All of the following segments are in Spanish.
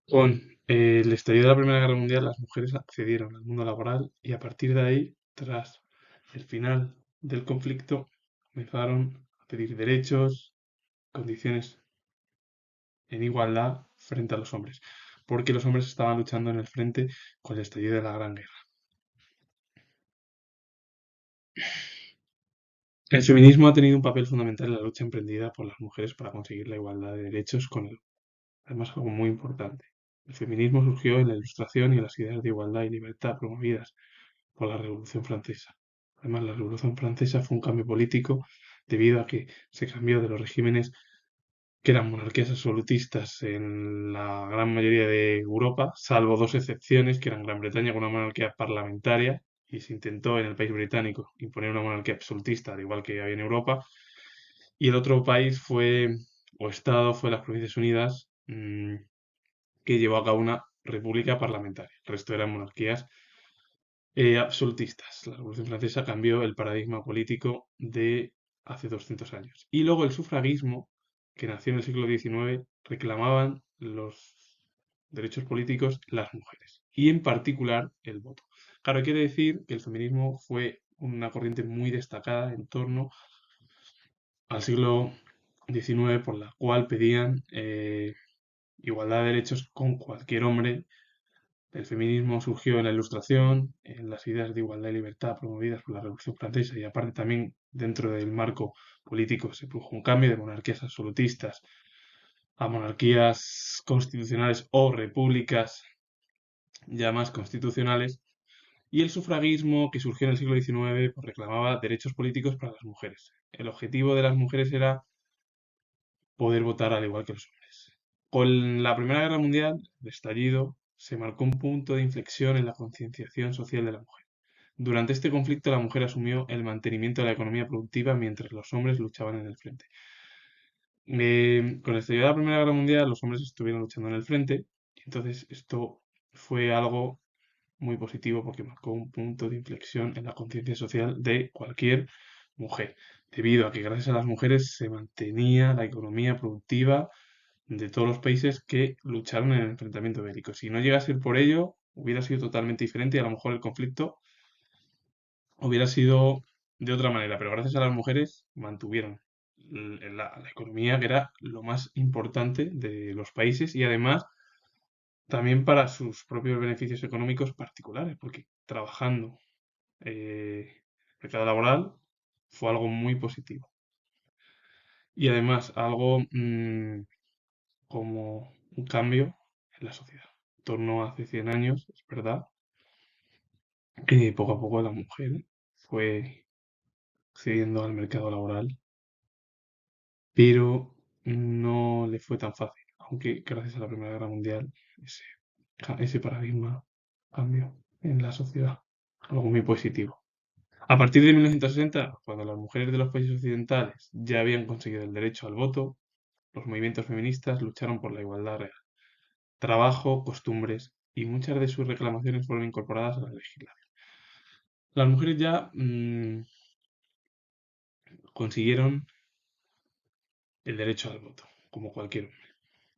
Con el estallido de la Primera Guerra Mundial, las mujeres accedieron al mundo laboral y a partir de ahí, tras el final del conflicto, comenzaron a pedir derechos, condiciones en igualdad frente a los hombres, porque los hombres estaban luchando en el frente con el estallido de la Gran Guerra. El feminismo ha tenido un papel fundamental en la lucha emprendida por las mujeres para conseguir la igualdad de derechos con el. Además, algo muy importante. El feminismo surgió en la Ilustración y en las ideas de igualdad y libertad promovidas por la Revolución Francesa. Además, la Revolución Francesa fue un cambio político debido a que se cambió de los regímenes que eran monarquías absolutistas en la gran mayoría de Europa, salvo dos excepciones, que eran Gran Bretaña con una monarquía parlamentaria, y se intentó en el país británico imponer una monarquía absolutista, al igual que había en Europa, y el otro país fue, o estado, fue las Provincias Unidas, que llevó a cabo una república parlamentaria. El resto eran monarquías absolutistas. La Revolución Francesa cambió el paradigma político de hace 200 años. Y luego el sufragismo, que nació en el siglo XIX, reclamaban los derechos políticos las mujeres, y en particular el voto. Claro, quiere decir que el feminismo fue una corriente muy destacada en torno al siglo XIX, por la cual pedían igualdad de derechos con cualquier hombre. El feminismo surgió en la Ilustración, en las ideas de igualdad y libertad promovidas por la Revolución Francesa, y aparte también dentro del marco político se produjo un cambio de monarquías absolutistas a monarquías constitucionales o repúblicas ya más constitucionales, y el sufragismo, que surgió en el siglo XIX, pues reclamaba derechos políticos para las mujeres. El objetivo de las mujeres era poder votar al igual que los hombres. Con la Primera Guerra Mundial, el estallido, se marcó un punto de inflexión en la concienciación social de la mujer. Durante este conflicto, la mujer asumió el mantenimiento de la economía productiva mientras los hombres luchaban en el frente. Con el estallido de la Primera Guerra Mundial, los hombres estuvieron luchando en el frente, y entonces esto fue algo muy positivo porque marcó un punto de inflexión en la conciencia social de cualquier mujer, debido a que gracias a las mujeres se mantenía la economía productiva de todos los países que lucharon en el enfrentamiento bélico. Si no llega a ser por ello, hubiera sido totalmente diferente y a lo mejor el conflicto hubiera sido de otra manera, pero gracias a las mujeres mantuvieron la economía, que era lo más importante de los países, y además también para sus propios beneficios económicos particulares, porque trabajando mercado laboral fue algo muy positivo. Y además algo como un cambio en la sociedad. En torno a hace 100 años, es verdad, que poco a poco la mujer fue accediendo al mercado laboral, pero no le fue tan fácil, aunque gracias a la Primera Guerra Mundial ese, ese paradigma cambió en la sociedad, algo muy positivo. A partir de 1960, cuando las mujeres de los países occidentales ya habían conseguido el derecho al voto, los movimientos feministas lucharon por la igualdad real, trabajo, costumbres, y muchas de sus reclamaciones fueron incorporadas a la legislación. Las mujeres ya consiguieron el derecho al voto, como cualquier hombre.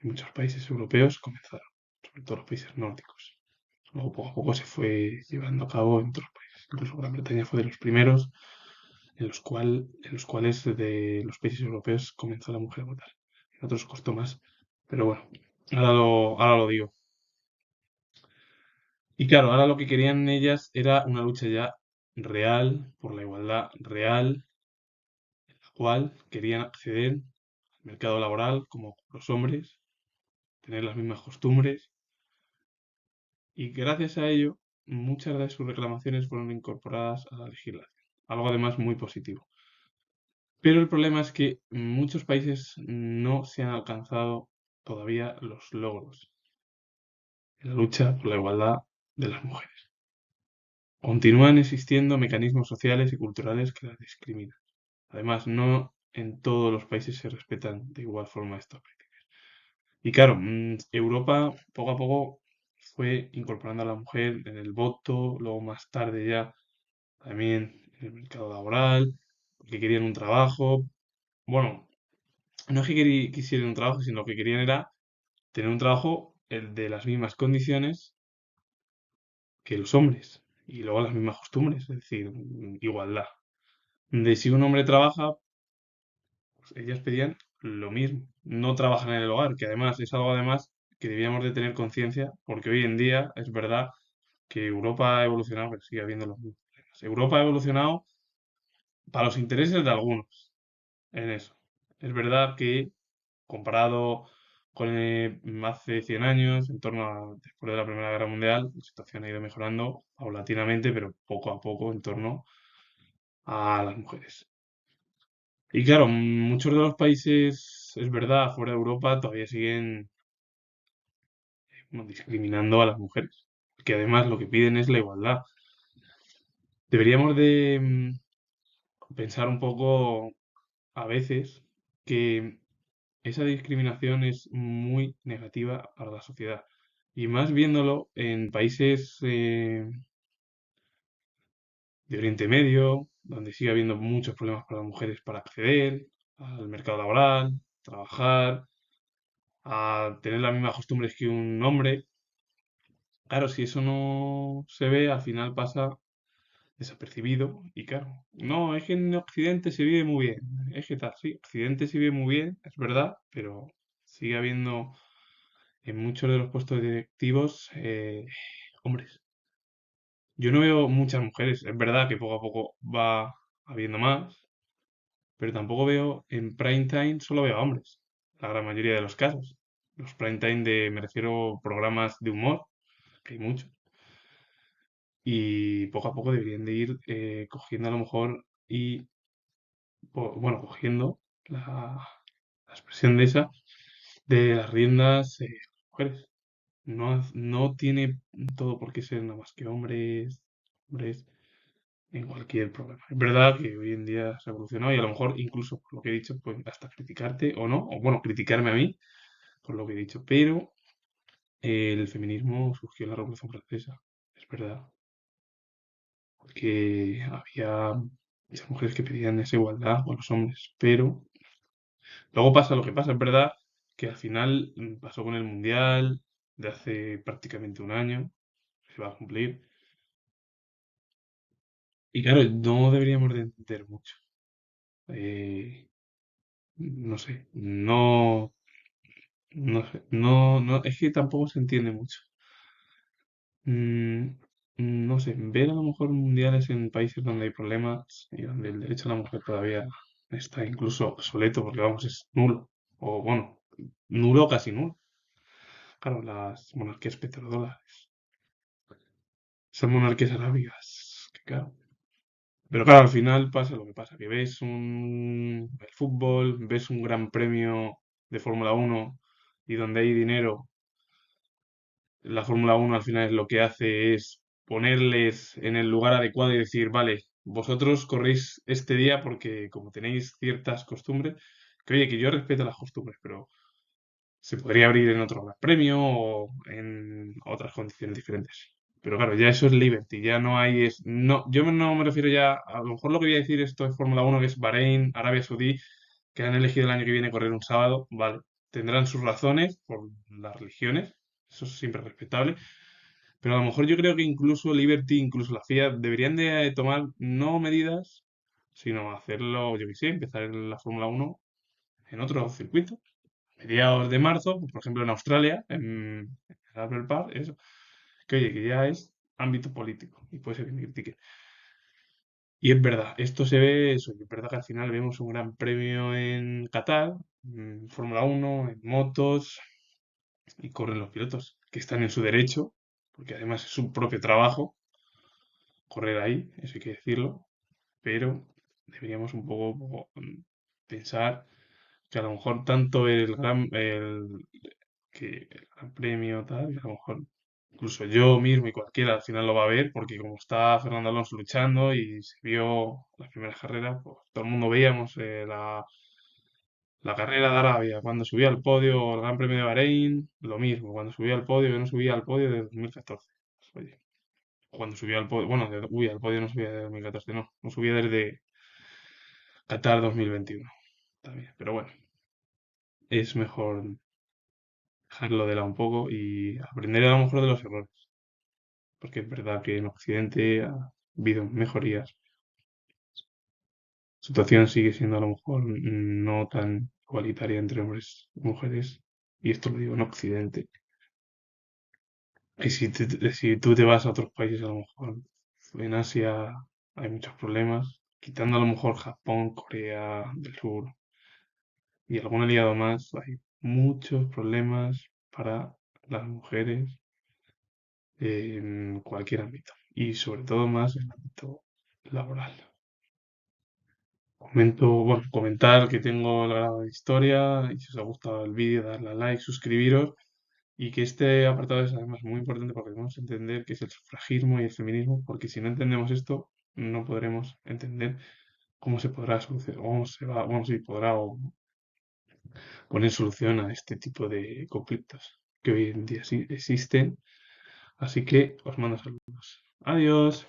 En muchos países europeos comenzaron, sobre todo los países nórdicos. Luego poco a poco se fue llevando a cabo en otros países. Incluso Gran Bretaña fue de los primeros en los cuales de los países europeos comenzó la mujer a votar. En otros costó más, pero bueno, ahora lo digo. Y claro, ahora lo que querían ellas era una lucha ya real, por la igualdad real, en la cual querían acceder al mercado laboral como los hombres, tener las mismas costumbres, y gracias a ello muchas de sus reclamaciones fueron incorporadas a la legislación, algo además muy positivo. Pero el problema es que en muchos países no se han alcanzado todavía los logros en la lucha por la igualdad de las mujeres. Continúan existiendo mecanismos sociales y culturales que las discriminan. Además, no en todos los países se respetan de igual forma estas prácticas. Y claro, Europa poco a poco fue incorporando a la mujer en el voto, luego más tarde ya también en el mercado laboral, porque querían un trabajo. Bueno, no es que quisieran un trabajo, sino que querían era tener un trabajo el de las mismas condiciones que los hombres. Y luego las mismas costumbres, es decir, igualdad. De si un hombre trabaja, pues ellas pedían lo mismo. No trabajan en el hogar, que además es algo además que debíamos de tener conciencia, porque hoy en día es verdad que Europa ha evolucionado, pero sigue habiendo los mismos problemas. Europa ha evolucionado para los intereses de algunos en eso. Es verdad que comparado con hace 100 años, en torno a después de la Primera Guerra Mundial, la situación ha ido mejorando paulatinamente, pero poco a poco en torno a las mujeres. Y claro, muchos de los países, es verdad, fuera de Europa todavía siguen bueno, discriminando a las mujeres, que además lo que piden es la igualdad. Deberíamos de pensar un poco a veces que esa discriminación es muy negativa para la sociedad. Y más viéndolo en países de Oriente Medio, donde sigue habiendo muchos problemas para las mujeres para acceder al mercado laboral, trabajar, a tener las mismas costumbres que un hombre. Claro, si eso no se ve, al final pasa desapercibido. Y claro, no, es que en Occidente se vive muy bien. Es que tal, sí, Occidente se vive muy bien, es verdad, pero sigue habiendo en muchos de los puestos directivos hombres. Yo no veo muchas mujeres, es verdad que poco a poco va habiendo más, pero tampoco veo en prime time, solo veo a hombres, la gran mayoría de los casos. Los prime time me refiero programas de humor, que hay muchos, y poco a poco deberían de ir cogiendo a lo mejor y, bueno, cogiendo la expresión de esa, de las riendas mujeres. No, no tiene todo por qué ser nada más que hombres en cualquier problema. Es verdad que hoy en día se ha evolucionado y a lo mejor incluso por lo que he dicho, pues hasta criticarte o no, o bueno, criticarme a mí por lo que he dicho, pero el feminismo surgió en la Revolución Francesa, es verdad, porque había muchas mujeres que pedían esa igualdad con los hombres, pero luego pasa lo que pasa, es verdad que al final pasó con el Mundial de hace prácticamente un año, se va a cumplir, y claro, no deberíamos de entender mucho. No sé, no sé, es que tampoco se entiende mucho. Mm, no sé, ver a lo mejor mundiales en países donde hay problemas y donde el derecho a la mujer todavía está incluso obsoleto, porque vamos, es nulo, o bueno, nulo o casi nulo. Claro, las monarquías petrodólares, esas monarquías arábigas, que claro. Pero claro, al final pasa lo que pasa, que ves el fútbol, ves un gran premio de Fórmula 1 y donde hay dinero, la Fórmula 1 al final lo que hace es ponerles en el lugar adecuado y decir, vale, vosotros corréis este día porque como tenéis ciertas costumbres, que oye, que yo respeto las costumbres, pero se podría abrir en otro gran premio o en otras condiciones diferentes. Pero claro, ya eso es Liberty, ya no hay no, yo no me refiero ya, a lo mejor lo que voy a decir esto es Fórmula 1, que es Bahrein, Arabia Saudí, que han elegido el año que viene correr un sábado, vale, tendrán sus razones por las religiones, eso es siempre respetable, pero a lo mejor yo creo que incluso Liberty, incluso la FIA, deberían de tomar no medidas, sino hacerlo, yo qué sé, empezar en la Fórmula 1 en otro circuito mediados de marzo, pues, por ejemplo en Australia, en Albert Park, eso, que oye, que ya es ámbito político y puede ser que me critique. Y es verdad, esto se ve, eso, y es verdad que al final vemos un gran premio en Qatar, en Fórmula 1, en motos, y corren los pilotos, que están en su derecho, porque además es su propio trabajo correr ahí, eso hay que decirlo, pero deberíamos un poco pensar que a lo mejor tanto el Gran Premio, tal, y a lo mejor incluso yo mismo y cualquiera al final lo va a ver, porque como está Fernando Alonso luchando y se vio las primeras carreras, pues todo el mundo veíamos la carrera de Arabia, cuando subía al podio, o el Gran Premio de Bahrein, lo mismo, cuando subía al podio, yo no subía al podio de 2014. Pues, oye, cuando subía al podio, bueno, uy, al podio no subía de 2014, no subía desde Qatar 2021 también, pero bueno, es mejor. dejarlo de lado un poco y aprender a lo mejor de los errores. Porque es verdad que en Occidente ha habido mejorías. La situación sigue siendo a lo mejor no tan igualitaria entre hombres y mujeres. Y esto lo digo en Occidente. Y si tú te vas a otros países, a lo mejor en Asia hay muchos problemas, quitando a lo mejor Japón, Corea del Sur y algún aliado más, hay muchos problemas para las mujeres en cualquier ámbito y sobre todo más en el ámbito laboral. Bueno, comentar que tengo el grado de historia y si os ha gustado el vídeo, darle a like, suscribiros. Y que este apartado es además muy importante porque debemos entender qué es el sufragismo y el feminismo, porque si no entendemos esto, no podremos entender cómo se podrá solucionar, cómo se va, bueno, si podrá o poner solución a este tipo de conflictos que hoy en día sí existen. Así que os mando saludos. Adiós.